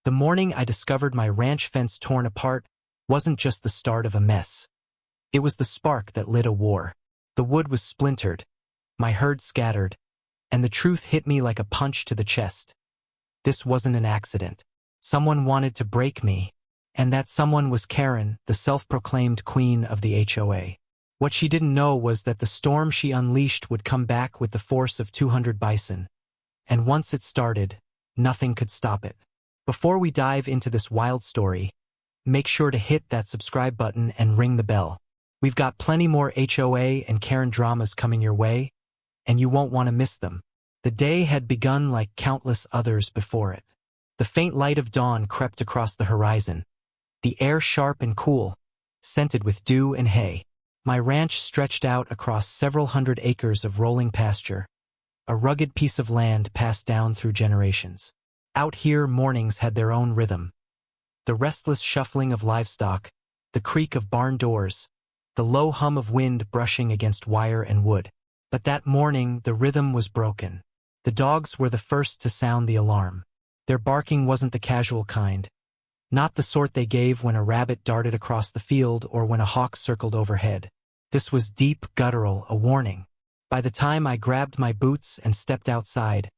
The morning I discovered my ranch fence torn apart wasn't just the start of a mess. It was the spark that lit a war. The wood was splintered, my herd scattered, and the truth hit me like a punch to the chest. This wasn't an accident. Someone wanted to break me, and that someone was Karen, the self-proclaimed queen of the HOA. What she didn't know was that the storm she unleashed would come back with the force of 200 bison. And once it started, nothing could stop it. Before we dive into this wild story, make sure to hit that subscribe button and ring the bell. We've got plenty more HOA and Karen dramas coming your way, and you won't want to miss them. The day had begun like countless others before it. The faint light of dawn crept across the horizon, the air sharp and cool, scented with dew and hay. My ranch stretched out across several hundred acres of rolling pasture, a rugged piece of land passed down through generations. Out here, mornings had their own rhythm. The restless shuffling of livestock, the creak of barn doors, the low hum of wind brushing against wire and wood. But that morning, the rhythm was broken. The dogs were the first to sound the alarm. Their barking wasn't the casual kind, not the sort they gave when a rabbit darted across the field or when a hawk circled overhead. This was deep, guttural, a warning. By the time I grabbed my boots and stepped outside,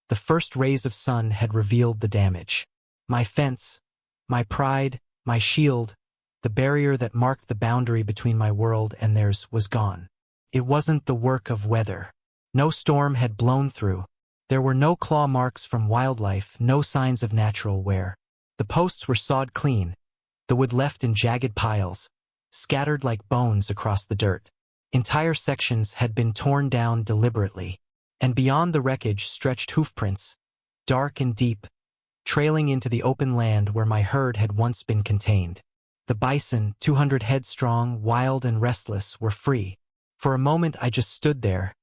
the first rays of sun had revealed the damage. My fence, my pride, my shield, the barrier that marked the boundary between my world and theirs was gone. It wasn't the work of weather. No storm had blown through. There were no claw marks from wildlife, no signs of natural wear. The posts were sawed clean, the wood left in jagged piles, scattered like bones across the dirt. Entire sections had been torn down deliberately, and beyond the wreckage stretched hoofprints, dark and deep, trailing into the open land where my herd had once been contained. The bison, 200 head strong, wild and restless, were free. For a moment I just stood there,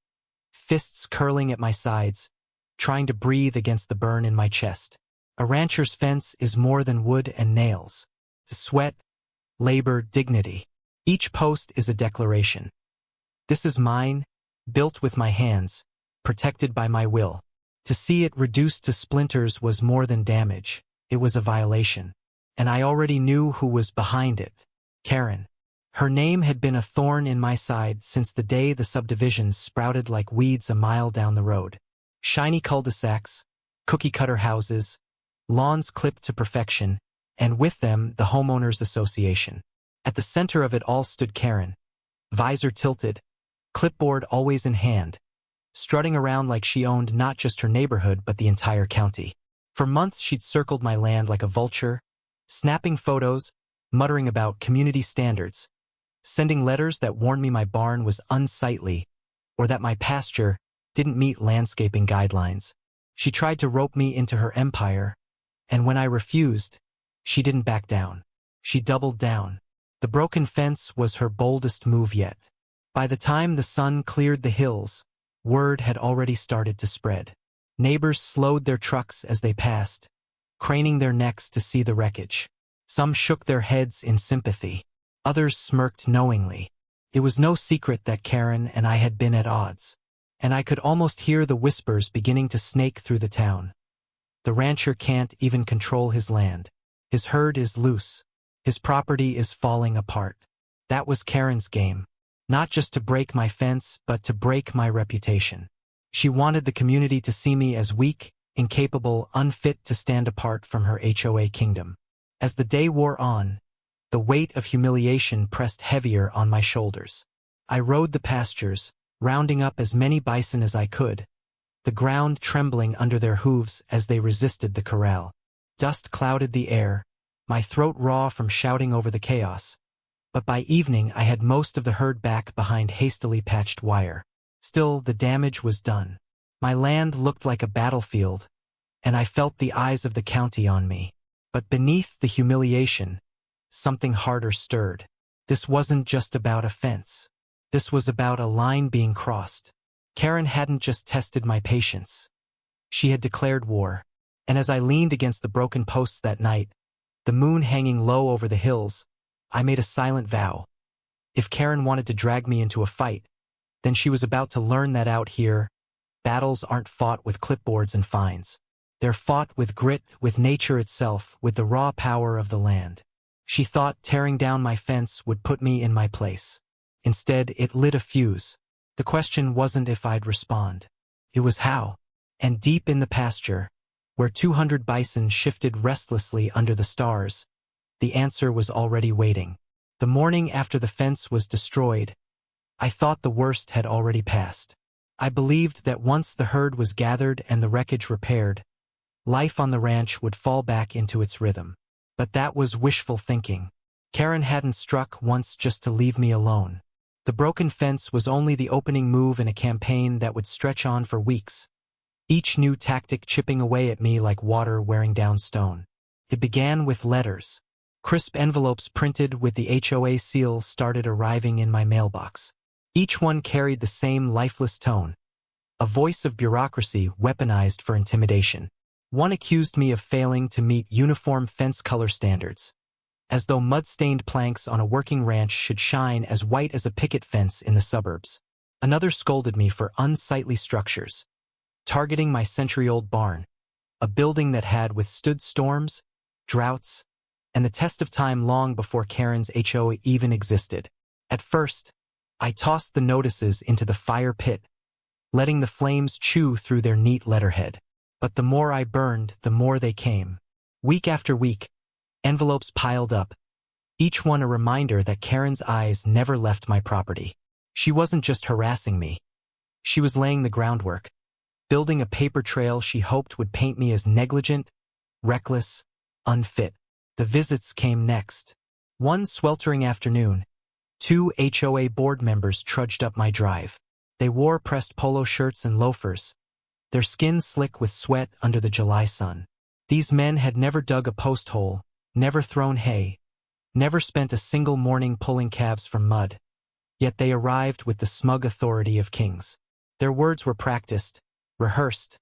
fists curling at my sides, trying to breathe against the burn in my chest. A rancher's fence is more than wood and nails. It's sweat, labor, dignity. Each post is a declaration. This is mine, built with my hands, protected by my will. To see it reduced to splinters was more than damage. It was a violation. And I already knew who was behind it. Karen. Her name had been a thorn in my side since the day the subdivisions sprouted like weeds a mile down the road. Shiny cul-de-sacs, cookie-cutter houses, lawns clipped to perfection, and with them the Homeowners Association. At the center of it all stood Karen, visor tilted, clipboard always in hand, strutting around like she owned not just her neighborhood but the entire county. For months she'd circled my land like a vulture, snapping photos, muttering about community standards, sending letters that warned me my barn was unsightly or that my pasture didn't meet landscaping guidelines. She tried to rope me into her empire, and when I refused, she didn't back down. She doubled down. The broken fence was her boldest move yet. By the time the sun cleared the hills, word had already started to spread. Neighbors slowed their trucks as they passed, craning their necks to see the wreckage. Some shook their heads in sympathy. Others smirked knowingly. It was no secret that Karen and I had been at odds, and I could almost hear the whispers beginning to snake through the town. The rancher can't even control his land. His herd is loose. His property is falling apart. That was Karen's game. Not just to break my fence, but to break my reputation. She wanted the community to see me as weak, incapable, unfit to stand apart from her HOA kingdom. As the day wore on, the weight of humiliation pressed heavier on my shoulders. I rode the pastures, rounding up as many bison as I could, the ground trembling under their hooves as they resisted the corral. Dust clouded the air, my throat raw from shouting over the chaos. But by evening I had most of the herd back behind hastily patched wire. Still, the damage was done. My land looked like a battlefield, and I felt the eyes of the county on me. But beneath the humiliation, something harder stirred. This wasn't just about a fence. This was about a line being crossed. Karen hadn't just tested my patience. She had declared war. And as I leaned against the broken posts that night, the moon hanging low over the hills, I made a silent vow. If Karen wanted to drag me into a fight, then she was about to learn that out here, battles aren't fought with clipboards and fines. They're fought with grit, with nature itself, with the raw power of the land. She thought tearing down my fence would put me in my place. Instead, it lit a fuse. The question wasn't if I'd respond. It was how. And deep in the pasture, where 200 bison shifted restlessly under the stars, the answer was already waiting. The morning after the fence was destroyed, I thought the worst had already passed. I believed that once the herd was gathered and the wreckage repaired, life on the ranch would fall back into its rhythm. But that was wishful thinking. Karen hadn't struck once just to leave me alone. The broken fence was only the opening move in a campaign that would stretch on for weeks, each new tactic chipping away at me like water wearing down stone. It began with letters. Crisp envelopes printed with the HOA seal started arriving in my mailbox. Each one carried the same lifeless tone, a voice of bureaucracy weaponized for intimidation. One accused me of failing to meet uniform fence color standards, as though mud-stained planks on a working ranch should shine as white as a picket fence in the suburbs. Another scolded me for unsightly structures, targeting my century-old barn, a building that had withstood storms, droughts, and the test of time long before Karen's HOA even existed. At first, I tossed the notices into the fire pit, letting the flames chew through their neat letterhead. But the more I burned, the more they came. Week after week, envelopes piled up, each one a reminder that Karen's eyes never left my property. She wasn't just harassing me. She was laying the groundwork, building a paper trail she hoped would paint me as negligent, reckless, unfit. The visits came next. One sweltering afternoon, 2 HOA board members trudged up my drive. They wore pressed polo shirts and loafers, their skin slick with sweat under the July sun. These men had never dug a post hole, never thrown hay, never spent a single morning pulling calves from mud. Yet they arrived with the smug authority of kings. Their words were practiced, rehearsed,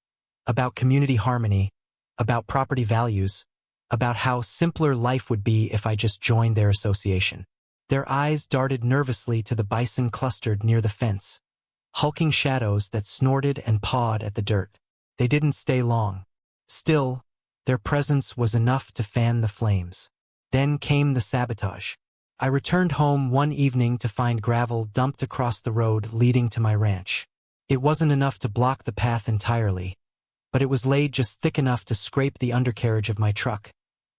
about community harmony, about property values, about how simpler life would be if I just joined their association. Their eyes darted nervously to the bison clustered near the fence, hulking shadows that snorted and pawed at the dirt. They didn't stay long. Still, their presence was enough to fan the flames. Then came the sabotage. I returned home one evening to find gravel dumped across the road leading to my ranch. It wasn't enough to block the path entirely, but it was laid just thick enough to scrape the undercarriage of my truck,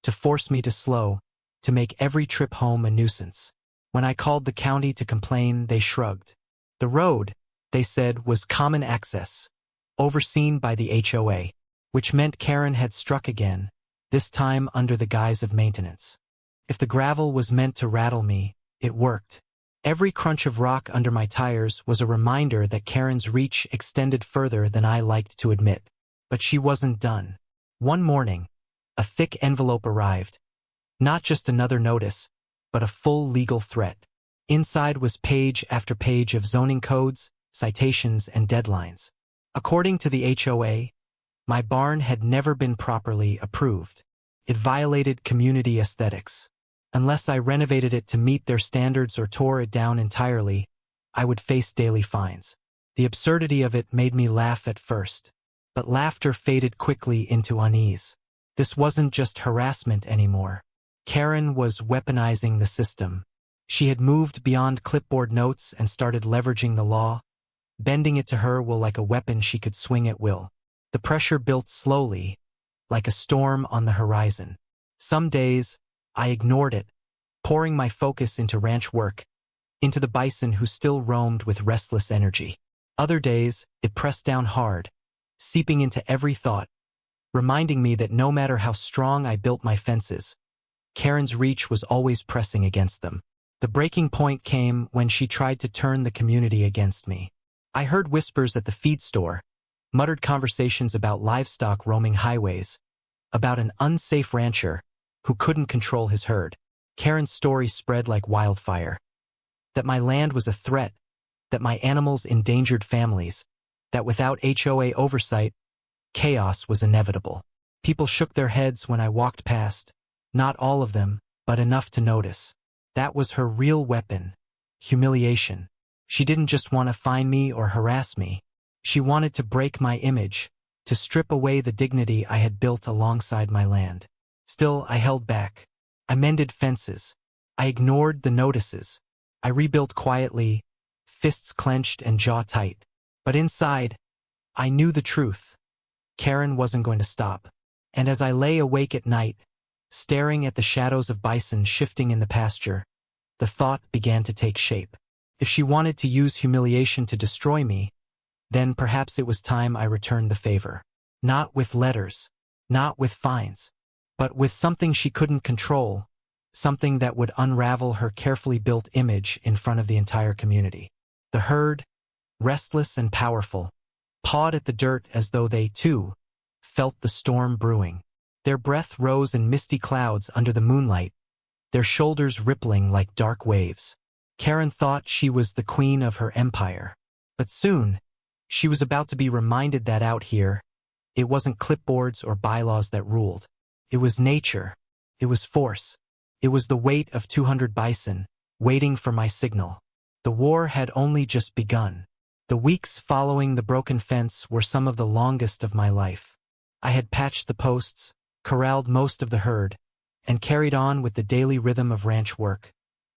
to force me to slow, to make every trip home a nuisance. When I called the county to complain, they shrugged. The road, they said, was common access, overseen by the HOA, which meant Karen had struck again, this time under the guise of maintenance. If the gravel was meant to rattle me, it worked. Every crunch of rock under my tires was a reminder that Karen's reach extended further than I liked to admit. But she wasn't done. One morning, a thick envelope arrived. Not just another notice, but a full legal threat. Inside was page after page of zoning codes, citations, and deadlines. According to the HOA, my barn had never been properly approved. It violated community aesthetics. Unless I renovated it to meet their standards or tore it down entirely, I would face daily fines. The absurdity of it made me laugh at first, but laughter faded quickly into unease. This wasn't just harassment anymore. Karen was weaponizing the system. She had moved beyond clipboard notes and started leveraging the law, bending it to her will like a weapon she could swing at will. The pressure built slowly, like a storm on the horizon. Some days, I ignored it, pouring my focus into ranch work, into the bison who still roamed with restless energy. Other days, it pressed down hard, seeping into every thought, reminding me that no matter how strong I built my fences, Karen's reach was always pressing against them. The breaking point came when she tried to turn the community against me. I heard whispers at the feed store, muttered conversations about livestock roaming highways, about an unsafe rancher who couldn't control his herd. Karen's story spread like wildfire. That my land was a threat, that my animals endangered families, that without HOA oversight, chaos was inevitable. People shook their heads when I walked past, not all of them, but enough to notice. That was her real weapon, humiliation. She didn't just want to fine me or harass me. She wanted to break my image, to strip away the dignity I had built alongside my land. Still, I held back. I mended fences. I ignored the notices. I rebuilt quietly, fists clenched and jaw tight. But inside, I knew the truth. Karen wasn't going to stop. And as I lay awake at night, staring at the shadows of bison shifting in the pasture, the thought began to take shape. If she wanted to use humiliation to destroy me, then perhaps it was time I returned the favor. Not with letters, not with fines, but with something she couldn't control, something that would unravel her carefully built image in front of the entire community. The herd, restless and powerful, pawed at the dirt as though they, too, felt the storm brewing. Their breath rose in misty clouds under the moonlight, their shoulders rippling like dark waves. Karen thought she was the queen of her empire. But soon, she was about to be reminded that out here, it wasn't clipboards or bylaws that ruled. It was nature. It was force. It was the weight of 200 bison, waiting for my signal. The war had only just begun. The weeks following the broken fence were some of the longest of my life. I had patched the posts, corralled most of the herd, and carried on with the daily rhythm of ranch work.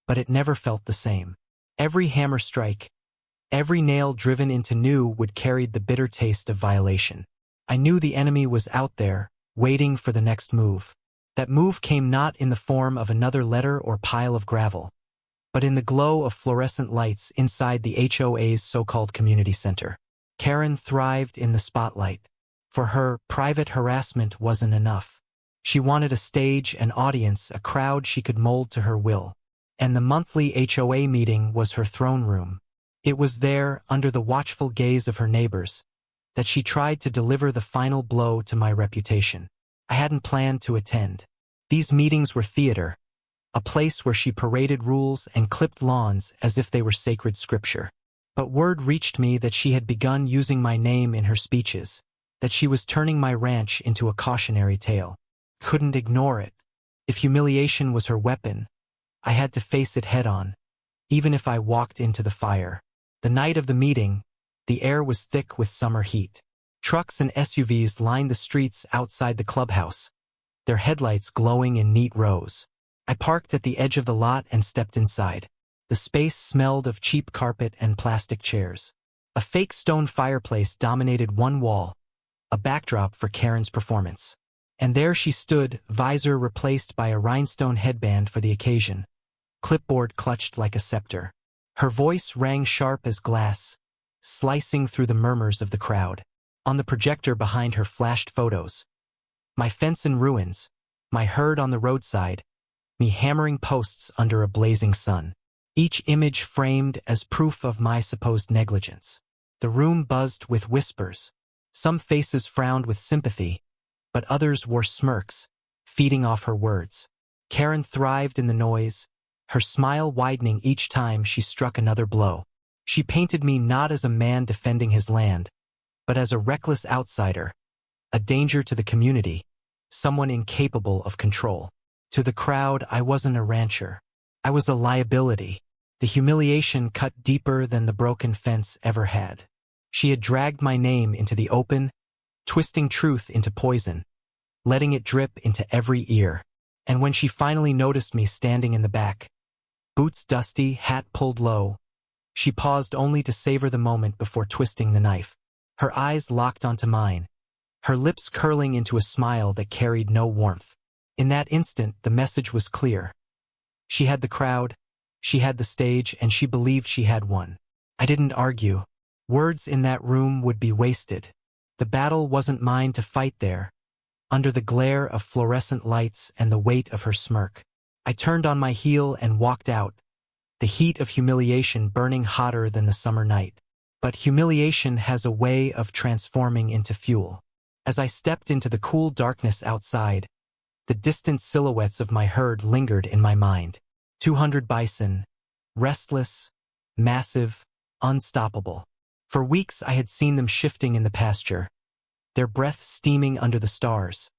But it never felt the same. Every hammer strike, every nail driven into new wood carried the bitter taste of violation. I knew the enemy was out there, waiting for the next move. That move came not in the form of another letter or pile of gravel, but in the glow of fluorescent lights inside the HOA's so-called community center. Karen thrived in the spotlight. For her, private harassment wasn't enough. She wanted a stage, an audience, a crowd she could mold to her will. And the monthly HOA meeting was her throne room. It was there, under the watchful gaze of her neighbors, that she tried to deliver the final blow to my reputation. I hadn't planned to attend. These meetings were theater, a place where she paraded rules and clipped lawns as if they were sacred scripture. But word reached me that she had begun using my name in her speeches, that she was turning my ranch into a cautionary tale. Couldn't ignore it. If humiliation was her weapon, I had to face it head-on, even if I walked into the fire. The night of the meeting, the air was thick with summer heat. Trucks and SUVs lined the streets outside the clubhouse, their headlights glowing in neat rows. I parked at the edge of the lot and stepped inside. The space smelled of cheap carpet and plastic chairs. A fake stone fireplace dominated one wall, a backdrop for Karen's performance. And there she stood, visor replaced by a rhinestone headband for the occasion, clipboard clutched like a scepter. Her voice rang sharp as glass, slicing through the murmurs of the crowd. On the projector behind her flashed photos. My fence in ruins, my herd on the roadside, me hammering posts under a blazing sun. Each image framed as proof of my supposed negligence. The room buzzed with whispers. Some faces frowned with sympathy, but others wore smirks, feeding off her words. Karen thrived in the noise, her smile widening each time she struck another blow. She painted me not as a man defending his land, but as a reckless outsider, a danger to the community, someone incapable of control. To the crowd, I wasn't a rancher. I was a liability. The humiliation cut deeper than the broken fence ever had. She had dragged my name into the open, twisting truth into poison, letting it drip into every ear. And when she finally noticed me standing in the back, boots dusty, hat pulled low, she paused only to savor the moment before twisting the knife. Her eyes locked onto mine, her lips curling into a smile that carried no warmth. In that instant, the message was clear. She had the crowd, she had the stage, and she believed she had won. I didn't argue. Words in that room would be wasted. The battle wasn't mine to fight there, under the glare of fluorescent lights and the weight of her smirk. I turned on my heel and walked out, the heat of humiliation burning hotter than the summer night. But humiliation has a way of transforming into fuel. As I stepped into the cool darkness outside, the distant silhouettes of my herd lingered in my mind. 200 bison, restless, massive, unstoppable. For weeks I had seen them shifting in the pasture, their breath steaming under the stars,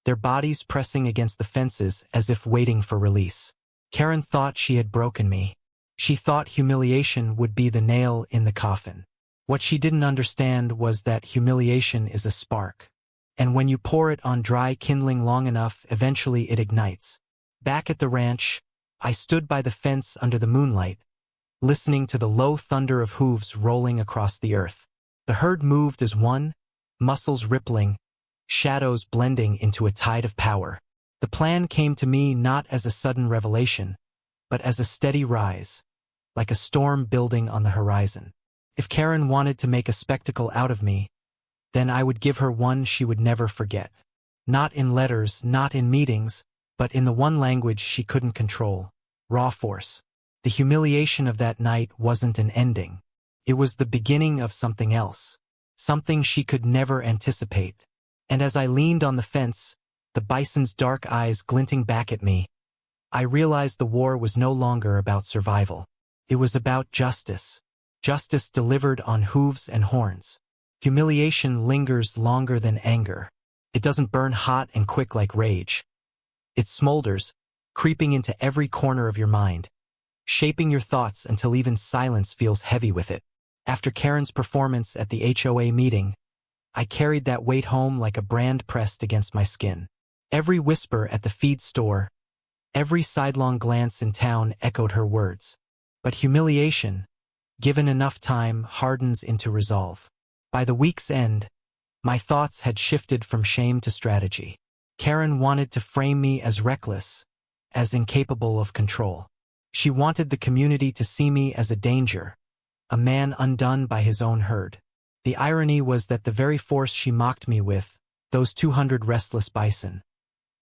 their bodies pressing against the fences as if waiting for release. Karen thought she had broken me. She thought humiliation would be the nail in the coffin. What she didn't understand was that humiliation is a spark. And when you pour it on dry kindling long enough, eventually it ignites. Back at the ranch, I stood by the fence under the moonlight, listening to the low thunder of hooves rolling across the earth. The herd moved as one, muscles rippling, shadows blending into a tide of power. The plan came to me not as a sudden revelation, but as a steady rise, like a storm building on the horizon. If Karen wanted to make a spectacle out of me, then I would give her one she would never forget. Not in letters, not in meetings, but in the one language she couldn't control: raw force. The humiliation of that night wasn't an ending. It was the beginning of something else, something she could never anticipate. And as I leaned on the fence, the bison's dark eyes glinting back at me, I realized the war was no longer about survival. It was about justice. Justice delivered on hooves and horns. Humiliation lingers longer than anger. It doesn't burn hot and quick like rage. It smolders, creeping into every corner of your mind, shaping your thoughts until even silence feels heavy with it. After Karen's performance at the HOA meeting, I carried that weight home like a brand pressed against my skin. Every whisper at the feed store, every sidelong glance in town echoed her words. But humiliation, given enough time, hardens into resolve. By the week's end, my thoughts had shifted from shame to strategy. Karen wanted to frame me as reckless, as incapable of control. She wanted the community to see me as a danger, a man undone by his own herd. The irony was that the very force she mocked me with, those 200 restless bison,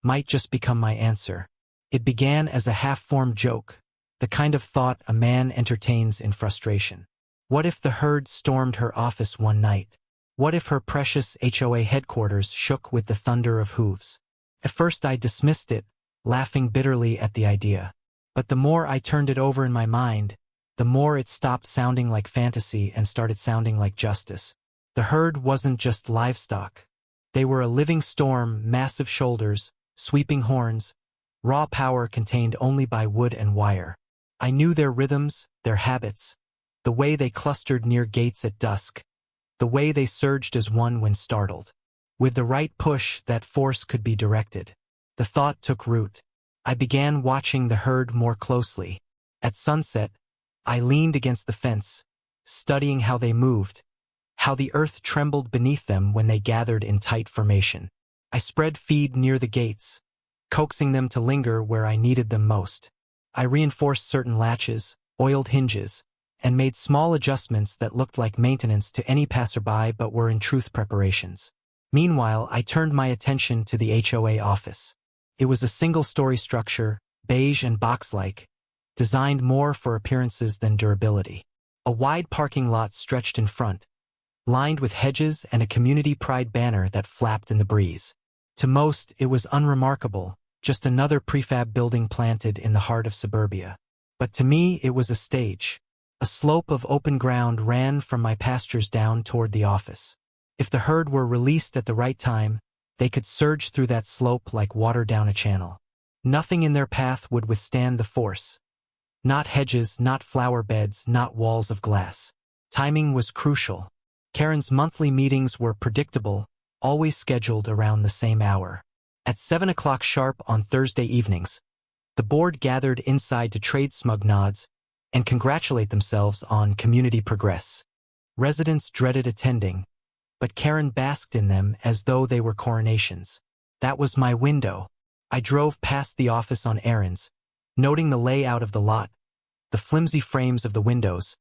might just become my answer. It began as a half-formed joke, the kind of thought a man entertains in frustration. What if the herd stormed her office one night? What if her precious HOA headquarters shook with the thunder of hooves? At first I dismissed it, laughing bitterly at the idea. But the more I turned it over in my mind, the more it stopped sounding like fantasy and started sounding like justice. The herd wasn't just livestock. They were a living storm, massive shoulders, sweeping horns, raw power contained only by wood and wire. I knew their rhythms, their habits, the way they clustered near gates at dusk, the way they surged as one when startled. With the right push, that force could be directed. The thought took root. I began watching the herd more closely. At sunset, I leaned against the fence, studying how they moved, how the earth trembled beneath them when they gathered in tight formation. I spread feed near the gates, coaxing them to linger where I needed them most. I reinforced certain latches, oiled hinges, and made small adjustments that looked like maintenance to any passerby but were in truth preparations. Meanwhile, I turned my attention to the HOA office. It was a single-story structure, beige and box-like, designed more for appearances than durability. A wide parking lot stretched in front, lined with hedges and a community pride banner that flapped in the breeze. To most, it was unremarkable, just another prefab building planted in the heart of suburbia. But to me, it was a stage. A slope of open ground ran from my pastures down toward the office. If the herd were released at the right time, they could surge through that slope like water down a channel. Nothing in their path would withstand the force. Not hedges, not flower beds, not walls of glass. Timing was crucial. Karen's monthly meetings were predictable, always scheduled around the same hour. At 7 o'clock sharp on Thursday evenings, the board gathered inside to trade smug nods and congratulate themselves on community progress. Residents dreaded attending, but Karen basked in them as though they were coronations. That was my window. I drove past the office on errands, noting the layout of the lot, the flimsy frames of the windows,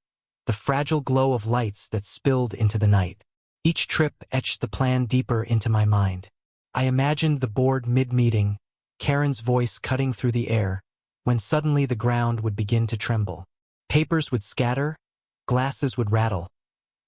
the fragile glow of lights that spilled into the night. Each trip etched the plan deeper into my mind. I imagined the board mid-meeting, Karen's voice cutting through the air, when suddenly the ground would begin to tremble. Papers would scatter, glasses would rattle,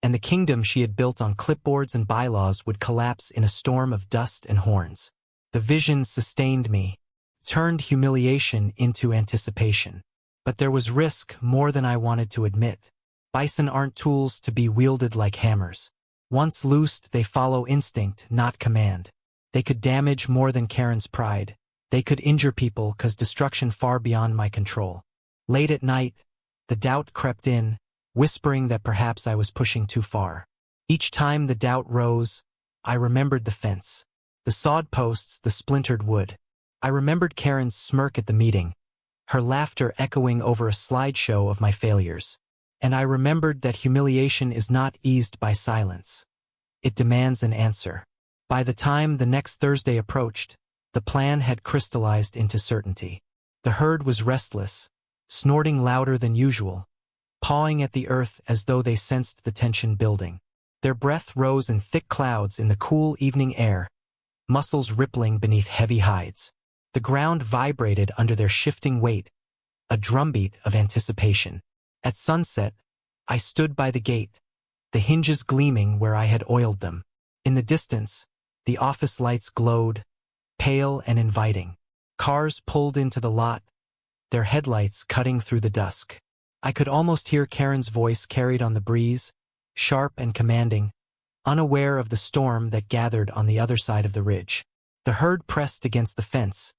and the kingdom she had built on clipboards and bylaws would collapse in a storm of dust and horns. The vision sustained me, turned humiliation into anticipation. But there was risk more than I wanted to admit. Bison aren't tools to be wielded like hammers. Once loosed, they follow instinct, not command. They could damage more than Karen's pride. They could injure people cause destruction far beyond my control. Late at night, the doubt crept in, whispering that perhaps I was pushing too far. Each time the doubt rose, I remembered the fence, the sawed posts, the splintered wood. I remembered Karen's smirk at the meeting, her laughter echoing over a slideshow of my failures. And I remembered that humiliation is not eased by silence. It demands an answer. By the time the next Thursday approached, the plan had crystallized into certainty. The herd was restless, snorting louder than usual, pawing at the earth as though they sensed the tension building. Their breath rose in thick clouds in the cool evening air, muscles rippling beneath heavy hides. The ground vibrated under their shifting weight, a drumbeat of anticipation. At sunset, I stood by the gate, the hinges gleaming where I had oiled them. In the distance, the office lights glowed, pale and inviting. Cars pulled into the lot, their headlights cutting through the dusk. I could almost hear Karen's voice carried on the breeze, sharp and commanding, unaware of the storm that gathered on the other side of the ridge. The herd pressed against the fence,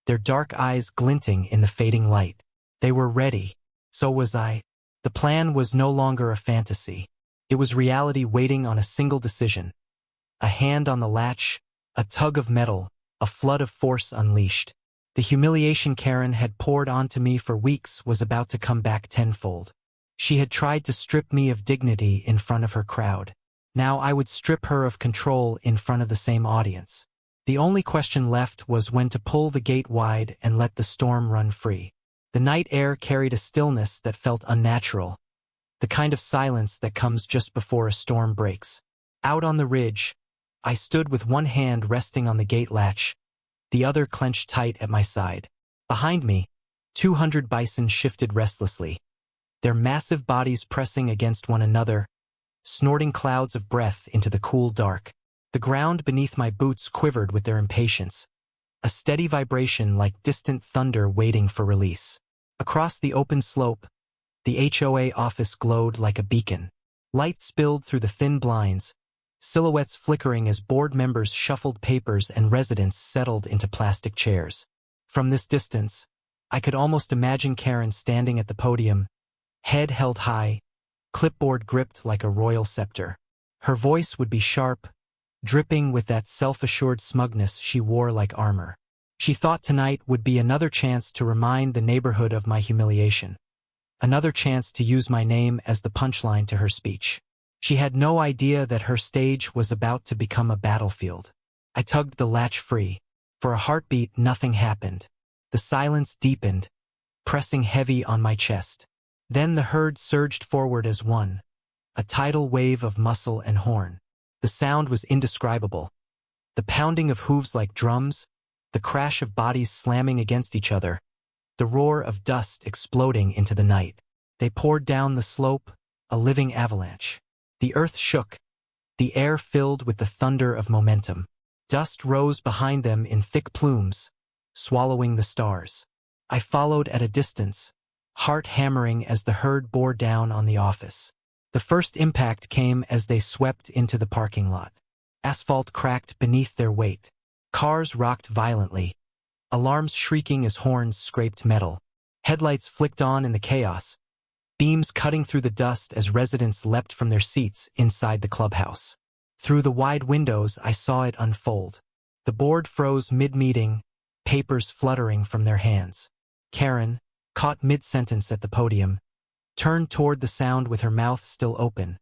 their dark eyes glinting in the fading light. They were ready. So was I. The plan was no longer a fantasy. It was reality waiting on a single decision. A hand on the latch, a tug of metal, a flood of force unleashed. The humiliation Karen had poured onto me for weeks was about to come back tenfold. She had tried to strip me of dignity in front of her crowd. Now I would strip her of control in front of the same audience. The only question left was when to pull the gate wide and let the storm run free. The night air carried a stillness that felt unnatural, the kind of silence that comes just before a storm breaks. Out on the ridge, I stood with one hand resting on the gate latch, the other clenched tight at my side. Behind me, 200 bison shifted restlessly, their massive bodies pressing against one another, snorting clouds of breath into the cool dark. The ground beneath my boots quivered with their impatience, a steady vibration like distant thunder waiting for release. Across the open slope, the HOA office glowed like a beacon. Light spilled through the thin blinds, silhouettes flickering as board members shuffled papers and residents settled into plastic chairs. From this distance, I could almost imagine Karen standing at the podium, head held high, clipboard gripped like a royal scepter. Her voice would be sharp, dripping with that self-assured smugness she wore like armor. She thought tonight would be another chance to remind the neighborhood of my humiliation, another chance to use my name as the punchline to her speech. She had no idea that her stage was about to become a battlefield. I tugged the latch free. For a heartbeat, nothing happened. The silence deepened, pressing heavy on my chest. Then the herd surged forward as one, a tidal wave of muscle and horn. The sound was indescribable. The pounding of hooves like drums, the crash of bodies slamming against each other, the roar of dust exploding into the night. They poured down the slope, a living avalanche. The earth shook, the air filled with the thunder of momentum. Dust rose behind them in thick plumes, swallowing the stars. I followed at a distance, heart hammering as the herd bore down on the office. The first impact came as they swept into the parking lot. Asphalt cracked beneath their weight. Cars rocked violently, alarms shrieking as horns scraped metal. Headlights flicked on in the chaos, beams cutting through the dust as residents leapt from their seats inside the clubhouse. Through the wide windows, I saw it unfold. The board froze mid-meeting, papers fluttering from their hands. Karen, caught mid-sentence at the podium, turned toward the sound with her mouth still open,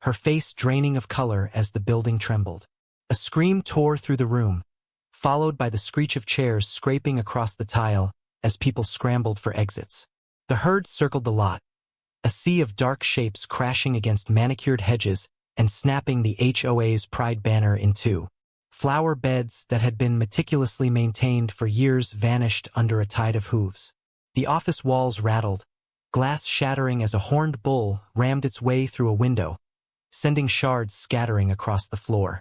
her face draining of color as the building trembled. A scream tore through the room, followed by the screech of chairs scraping across the tile as people scrambled for exits. The herd circled the lot, a sea of dark shapes crashing against manicured hedges and snapping the HOA's pride banner in two. Flower beds that had been meticulously maintained for years vanished under a tide of hooves. The office walls rattled, glass shattering as a horned bull rammed its way through a window, sending shards scattering across the floor.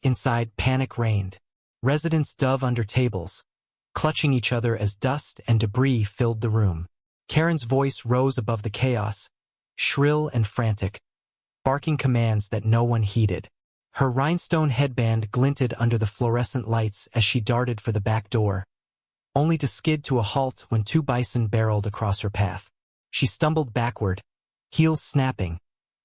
Inside, panic reigned. Residents dove under tables, clutching each other as dust and debris filled the room. Karen's voice rose above the chaos, shrill and frantic, barking commands that no one heeded. Her rhinestone headband glinted under the fluorescent lights as she darted for the back door, only to skid to a halt when two bison barreled across her path. She stumbled backward, heels snapping,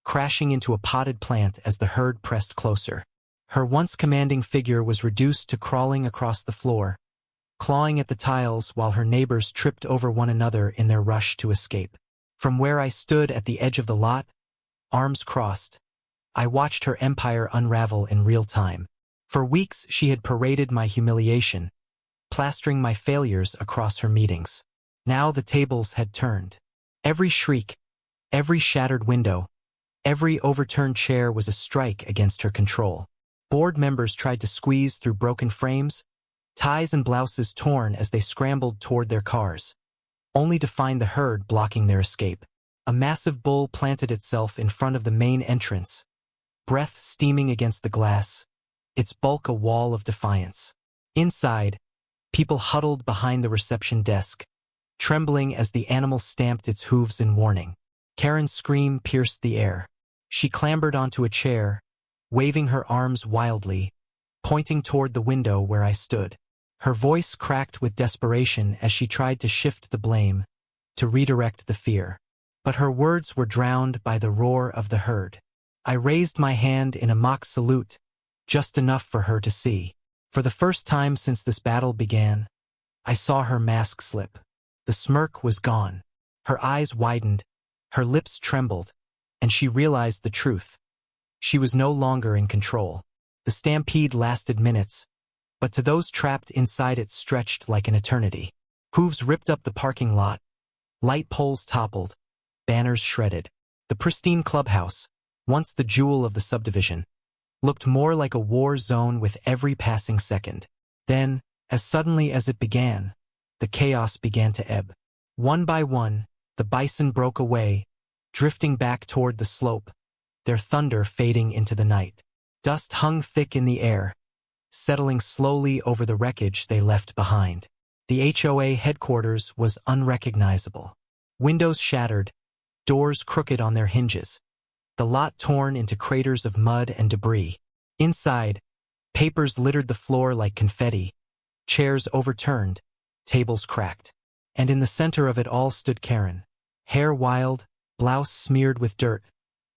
crashing into a potted plant as the herd pressed closer. Her once commanding figure was reduced to crawling across the floor, clawing at the tiles while her neighbors tripped over one another in their rush to escape. From where I stood at the edge of the lot, arms crossed, I watched her empire unravel in real time. For weeks she had paraded my humiliation, plastering my failures across her meetings. Now the tables had turned. Every shriek, every shattered window, every overturned chair was a strike against her control. Board members tried to squeeze through broken frames, ties and blouses torn as they scrambled toward their cars, only to find the herd blocking their escape. A massive bull planted itself in front of the main entrance, breath steaming against the glass, its bulk a wall of defiance. Inside, people huddled behind the reception desk, trembling as the animal stamped its hooves in warning. Karen's scream pierced the air. She clambered onto a chair, waving her arms wildly, pointing toward the window where I stood. Her voice cracked with desperation as she tried to shift the blame, to redirect the fear. But her words were drowned by the roar of the herd. I raised my hand in a mock salute, just enough for her to see. For the first time since this battle began, I saw her mask slip. The smirk was gone. Her eyes widened, her lips trembled, and she realized the truth. She was no longer in control. The stampede lasted minutes, but to those trapped inside it stretched like an eternity. Hooves ripped up the parking lot, light poles toppled, banners shredded. The pristine clubhouse, once the jewel of the subdivision, looked more like a war zone with every passing second. Then, as suddenly as it began, the chaos began to ebb. One by one, the bison broke away, drifting back toward the slope, their thunder fading into the night. Dust hung thick in the air, settling slowly over the wreckage they left behind. The HOA headquarters was unrecognizable. Windows shattered, doors crooked on their hinges, the lot torn into craters of mud and debris. Inside, papers littered the floor like confetti, chairs overturned, tables cracked. And in the center of it all stood Karen, hair wild, blouse smeared with dirt,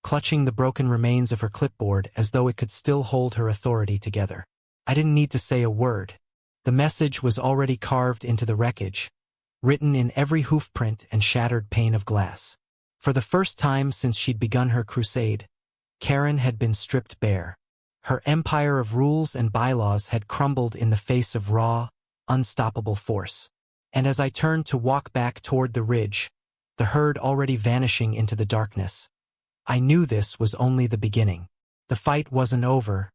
clutching the broken remains of her clipboard as though it could still hold her authority together. I didn't need to say a word. The message was already carved into the wreckage, written in every hoofprint and shattered pane of glass. For the first time since she'd begun her crusade, Karen had been stripped bare. Her empire of rules and bylaws had crumbled in the face of raw, unstoppable force. And as I turned to walk back toward the ridge, the herd already vanishing into the darkness, I knew this was only the beginning. The fight wasn't over,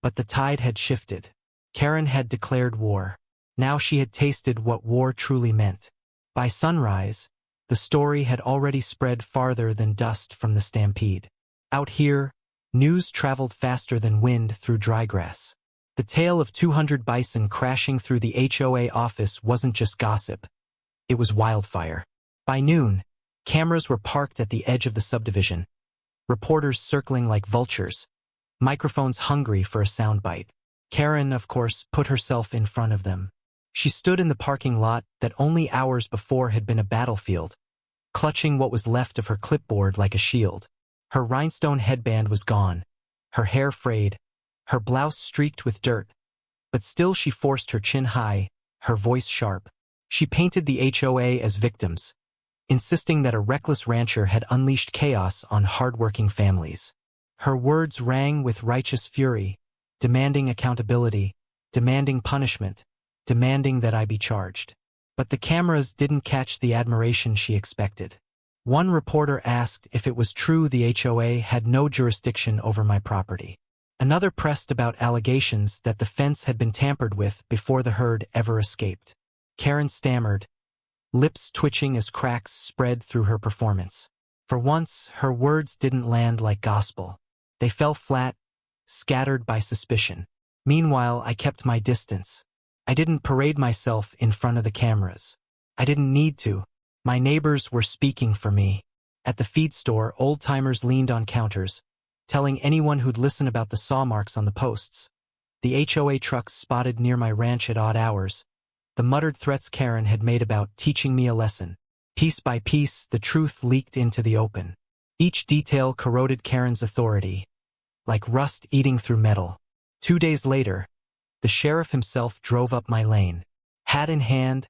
but the tide had shifted. Karen had declared war. Now she had tasted what war truly meant. By sunrise, the story had already spread farther than dust from the stampede. Out here, news traveled faster than wind through dry grass. The tale of 200 bison crashing through the HOA office wasn't just gossip. It was wildfire. By noon, cameras were parked at the edge of the subdivision, reporters circling like vultures, microphones hungry for a soundbite. Karen, of course, put herself in front of them. She stood in the parking lot that only hours before had been a battlefield, clutching what was left of her clipboard like a shield. Her rhinestone headband was gone, her hair frayed, her blouse streaked with dirt, but still she forced her chin high, her voice sharp. She painted the HOA as victims, insisting that a reckless rancher had unleashed chaos on hardworking families. Her words rang with righteous fury, demanding accountability, demanding punishment, demanding that I be charged. But the cameras didn't catch the admiration she expected. One reporter asked if it was true the HOA had no jurisdiction over my property. Another pressed about allegations that the fence had been tampered with before the herd ever escaped. Karen stammered, lips twitching as cracks spread through her performance. For once, her words didn't land like gospel. They fell flat, scattered by suspicion. Meanwhile, I kept my distance. I didn't parade myself in front of the cameras. I didn't need to. My neighbors were speaking for me. At the feed store, old-timers leaned on counters, telling anyone who'd listen about the saw marks on the posts. The HOA trucks spotted near my ranch at odd hours, the muttered threats Karen had made about teaching me a lesson. Piece by piece, the truth leaked into the open. Each detail corroded Karen's authority, like rust eating through metal. 2 days later, the sheriff himself drove up my lane. Hat in hand,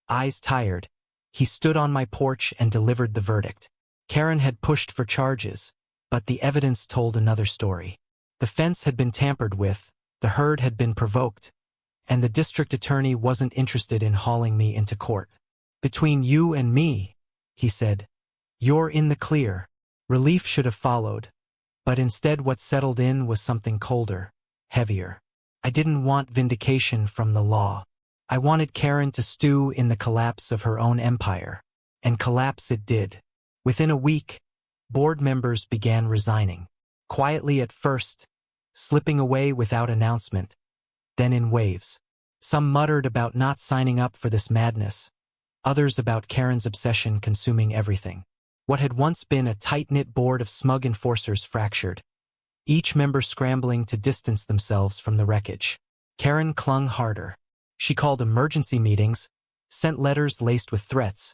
eyes tired, he stood on my porch and delivered the verdict. Karen had pushed for charges, but the evidence told another story. The fence had been tampered with, the herd had been provoked, and the district attorney wasn't interested in hauling me into court. "Between you and me," he said, "you're in the clear." Relief should have followed, but instead what settled in was something colder, heavier. I didn't want vindication from the law. I wanted Karen to stew in the collapse of her own empire, and collapse it did. Within a week, board members began resigning, quietly at first, slipping away without announcement, then in waves. Some muttered about not signing up for this madness, others about Karen's obsession consuming everything. What had once been a tight-knit board of smug enforcers fractured, each member scrambling to distance themselves from the wreckage. Karen clung harder. She called emergency meetings, sent letters laced with threats,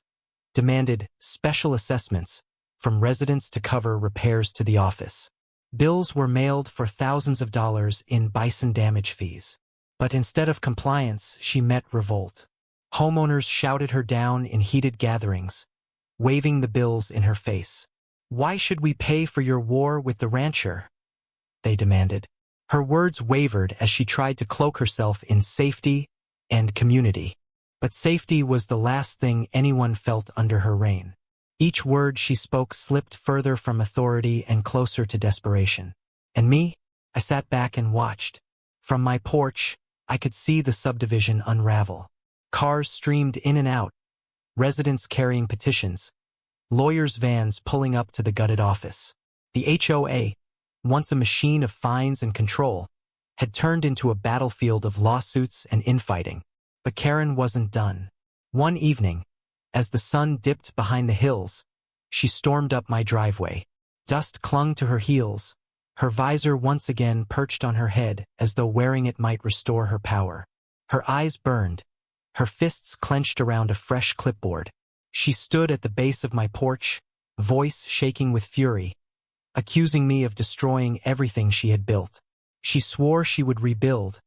demanded special assessments from residents to cover repairs to the office. Bills were mailed for thousands of dollars in Bison damage fees. But instead of compliance, she met revolt. Homeowners shouted her down in heated gatherings, waving the bills in her face. "Why should we pay for your war with the rancher?" they demanded. Her words wavered as she tried to cloak herself in safety and community. But safety was the last thing anyone felt under her reign. Each word she spoke slipped further from authority and closer to desperation. And me? I sat back and watched. From my porch, I could see the subdivision unravel. Cars streamed in and out, residents carrying petitions, lawyers' vans pulling up to the gutted office. The HOA, once a machine of fines and control, had turned into a battlefield of lawsuits and infighting. But Karen wasn't done. One evening, as the sun dipped behind the hills, she stormed up my driveway. Dust clung to her heels, her visor once again perched on her head as though wearing it might restore her power. Her eyes burned, her fists clenched around a fresh clipboard. She stood at the base of my porch, voice shaking with fury, accusing me of destroying everything she had built. She swore she would rebuild,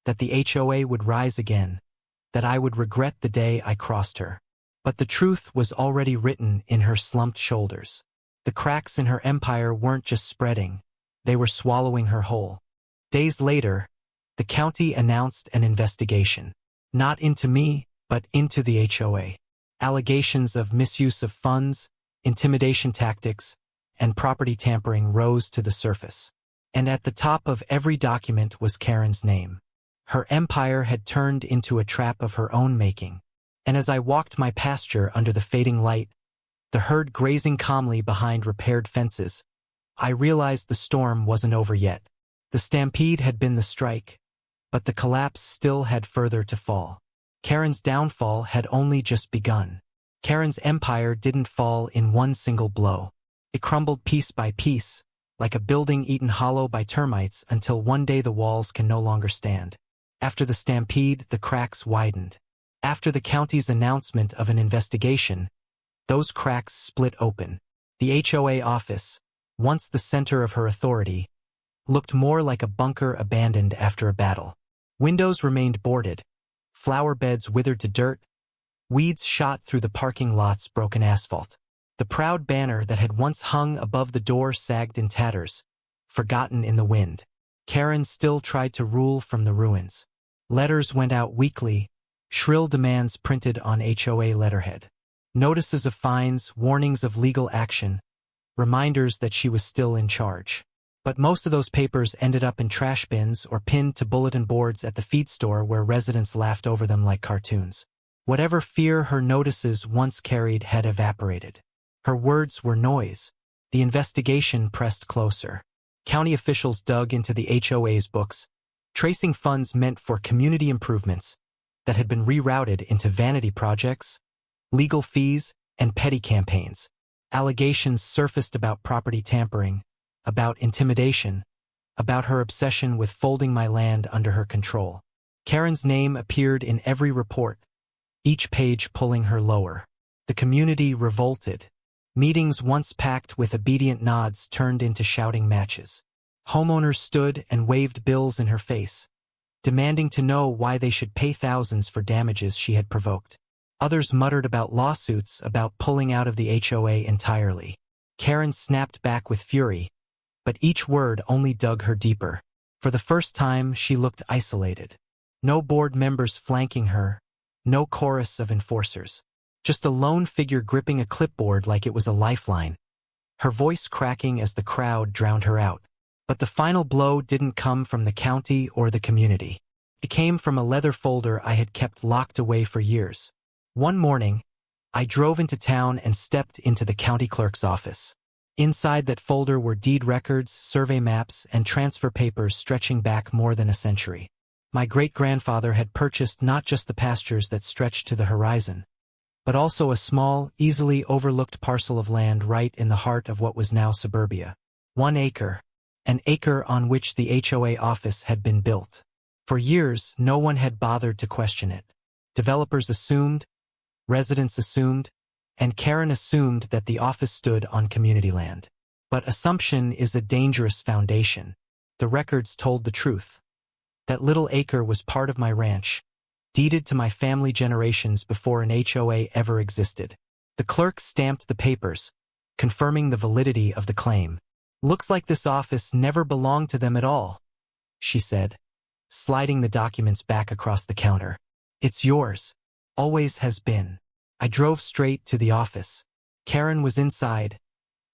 that the HOA would rise again, that I would regret the day I crossed her. But the truth was already written in her slumped shoulders. The cracks in her empire weren't just spreading, they were swallowing her whole. Days later, the county announced an investigation. Not into me, but into the HOA. Allegations of misuse of funds, intimidation tactics, and property tampering rose to the surface. And at the top of every document was Karen's name. Her empire had turned into a trap of her own making. And as I walked my pasture under the fading light, the herd grazing calmly behind repaired fences, I realized the storm wasn't over yet. The stampede had been the strike, but the collapse still had further to fall. Karen's downfall had only just begun. Karen's empire didn't fall in one single blow. It crumbled piece by piece, like a building eaten hollow by termites until one day the walls can no longer stand. After the stampede, the cracks widened. After the county's announcement of an investigation, those cracks split open. The HOA office, once the center of her authority, looked more like a bunker abandoned after a battle. Windows remained boarded, flower beds withered to dirt, weeds shot through the parking lot's broken asphalt. The proud banner that had once hung above the door sagged in tatters, forgotten in the wind. Karen still tried to rule from the ruins. Letters went out weekly, shrill demands printed on HOA letterhead. Notices of fines, warnings of legal action, reminders that she was still in charge. But most of those papers ended up in trash bins or pinned to bulletin boards at the feed store where residents laughed over them like cartoons. Whatever fear her notices once carried had evaporated. Her words were noise. The investigation pressed closer. County officials dug into the HOA's books, tracing funds meant for community improvements that had been rerouted into vanity projects, legal fees, and petty campaigns. Allegations surfaced about property tampering, about intimidation, about her obsession with folding my land under her control. Karen's name appeared in every report, each page pulling her lower. The community revolted. Meetings once packed with obedient nods turned into shouting matches. Homeowners stood and waved bills in her face, demanding to know why they should pay thousands for damages she had provoked. Others muttered about lawsuits, about pulling out of the HOA entirely. Karen snapped back with fury, but each word only dug her deeper. For the first time, she looked isolated. No board members flanking her, no chorus of enforcers. Just a lone figure gripping a clipboard like it was a lifeline, her voice cracking as the crowd drowned her out. But the final blow didn't come from the county or the community. It came from a leather folder I had kept locked away for years. One morning, I drove into town and stepped into the county clerk's office. Inside that folder were deed records, survey maps, and transfer papers stretching back more than a century. My great-grandfather had purchased not just the pastures that stretched to the horizon, but also a small, easily overlooked parcel of land right in the heart of what was now suburbia. 1 acre. An acre on which the HOA office had been built. For years, no one had bothered to question it. Developers assumed, residents assumed, and Karen assumed that the office stood on community land. But assumption is a dangerous foundation. The records told the truth. That little acre was part of my ranch, deeded to my family generations before an HOA ever existed. The clerk stamped the papers, confirming the validity of the claim. "Looks like this office never belonged to them at all," she said, sliding the documents back across the counter. "It's yours. Always has been." I drove straight to the office. Karen was inside,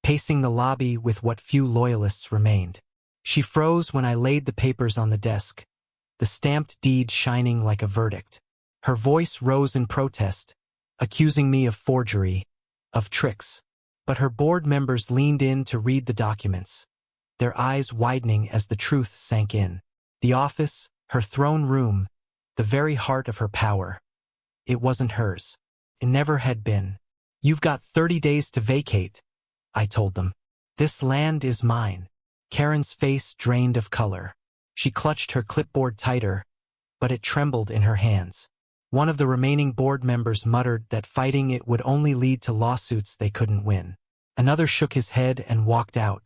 pacing the lobby with what few loyalists remained. She froze when I laid the papers on the desk, the stamped deed shining like a verdict. Her voice rose in protest, accusing me of forgery, of tricks. But her board members leaned in to read the documents, their eyes widening as the truth sank in. The office, her throne room, the very heart of her power. It wasn't hers. It never had been. "You've got 30 days to vacate," I told them. "This land is mine." Karen's face drained of color. She clutched her clipboard tighter, but it trembled in her hands. One of the remaining board members muttered that fighting it would only lead to lawsuits they couldn't win. Another shook his head and walked out.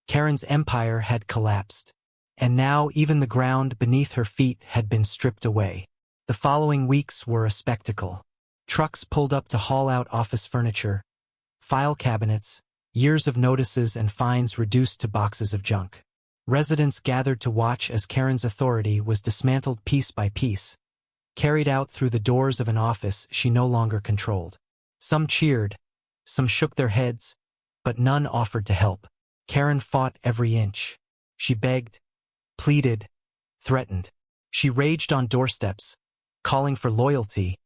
Karen's empire had collapsed, and now even the ground beneath her feet had been stripped away. The following weeks were a spectacle. Trucks pulled up to haul out office furniture, file cabinets, years of notices and fines reduced to boxes of junk. Residents gathered to watch as Karen's authority was dismantled piece by piece, carried out through the doors of an office she no longer controlled. Some cheered, some shook their heads, but none offered to help. Karen fought every inch. She begged, pleaded, threatened. She raged on doorsteps, calling for loyalty,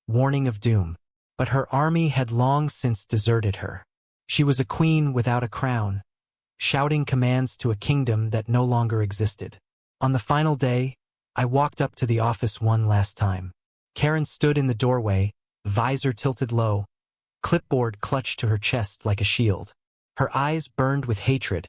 warning of doom. But her army had long since deserted her. She was a queen without a crown, shouting commands to a kingdom that no longer existed. On the final day, I walked up to the office one last time. Karen stood in the doorway, visor tilted low, clipboard clutched to her chest like a shield. Her eyes burned with hatred,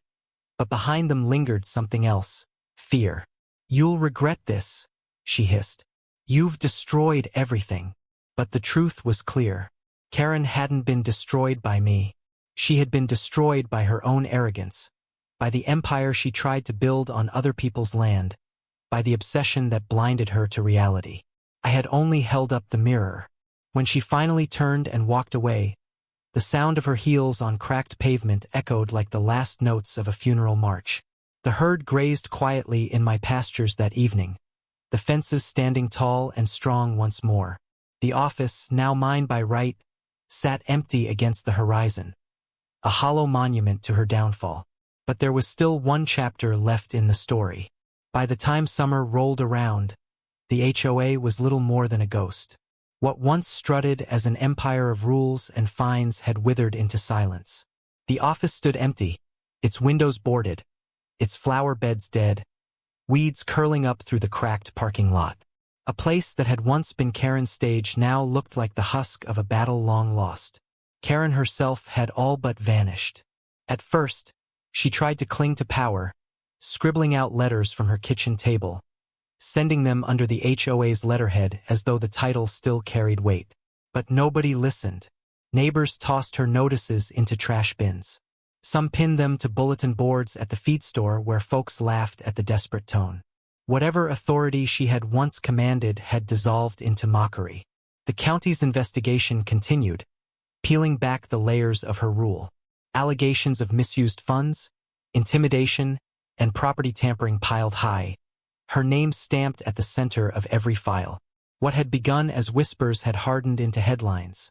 but behind them lingered something else, fear. "You'll regret this," she hissed. "You've destroyed everything." But the truth was clear. Karen hadn't been destroyed by me. She had been destroyed by her own arrogance, by the empire she tried to build on other people's land, by the obsession that blinded her to reality. I had only held up the mirror. When she finally turned and walked away, the sound of her heels on cracked pavement echoed like the last notes of a funeral march. The herd grazed quietly in my pastures that evening, the fences standing tall and strong once more. The office, now mine by right, sat empty against the horizon, a hollow monument to her downfall. But there was still one chapter left in the story. By the time summer rolled around, the HOA was little more than a ghost. What once strutted as an empire of rules and fines had withered into silence. The office stood empty, its windows boarded, its flower beds dead, weeds curling up through the cracked parking lot. A place that had once been Karen's stage now looked like the husk of a battle long lost. Karen herself had all but vanished. At first, she tried to cling to power, scribbling out letters from her kitchen table, sending them under the HOA's letterhead as though the title still carried weight. But nobody listened. Neighbors tossed her notices into trash bins. Some pinned them to bulletin boards at the feed store where folks laughed at the desperate tone. Whatever authority she had once commanded had dissolved into mockery. The county's investigation continued, peeling back the layers of her rule. Allegations of misused funds, intimidation, and property tampering piled high, her name stamped at the center of every file. What had begun as whispers had hardened into headlines.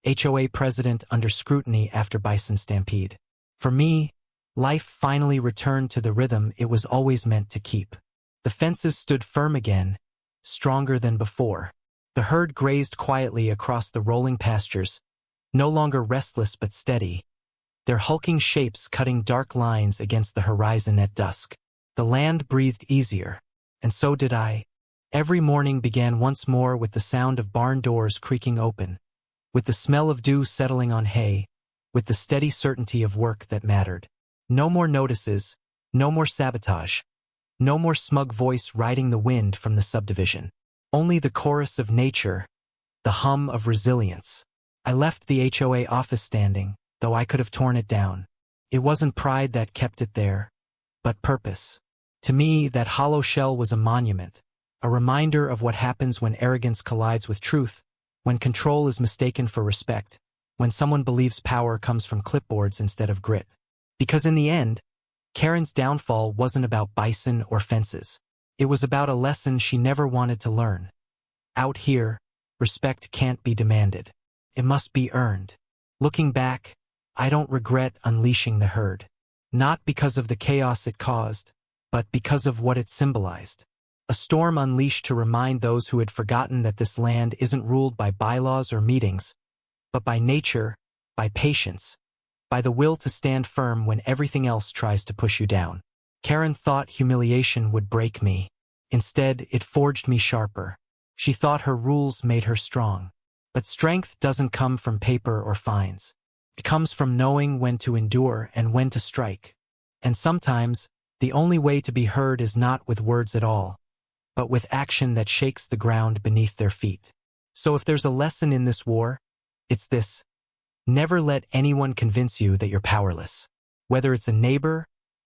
HOA president under scrutiny after Bison stampede. For me, life finally returned to the rhythm it was always meant to keep. The fences stood firm again, stronger than before. The herd grazed quietly across the rolling pastures, no longer restless but steady, their hulking shapes cutting dark lines against the horizon at dusk. The land breathed easier, and so did I. Every morning began once more with the sound of barn doors creaking open, with the smell of dew settling on hay, with the steady certainty of work that mattered. No more notices, no more sabotage, no more smug voice riding the wind from the subdivision. Only the chorus of nature, the hum of resilience. I left the HOA office standing, though I could have torn it down. It wasn't pride that kept it there, but purpose. To me, that hollow shell was a monument, a reminder of what happens when arrogance collides with truth, when control is mistaken for respect, when someone believes power comes from clipboards instead of grit. Because in the end, Karen's downfall wasn't about Bison or fences. It was about a lesson she never wanted to learn. Out here, respect can't be demanded. It must be earned. Looking back, I don't regret unleashing the herd. Not because of the chaos it caused, but because of what it symbolized. A storm unleashed to remind those who had forgotten that this land isn't ruled by bylaws or meetings, but by nature, by patience, by the will to stand firm when everything else tries to push you down. Karen thought humiliation would break me. Instead, it forged me sharper. She thought her rules made her strong. But strength doesn't come from paper or fines. It comes from knowing when to endure and when to strike. And sometimes, the only way to be heard is not with words at all, but with action that shakes the ground beneath their feet. So if there's a lesson in this war, it's this. Never let anyone convince you that you're powerless. Whether it's a neighbor,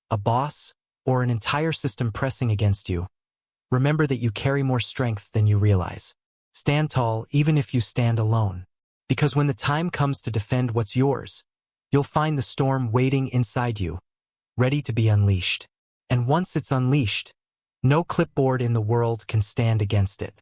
a boss, or an entire system pressing against you, remember that you carry more strength than you realize. Stand tall even if you stand alone. Because when the time comes to defend what's yours, you'll find the storm waiting inside you, ready to be unleashed. And once it's unleashed, no clipboard in the world can stand against it.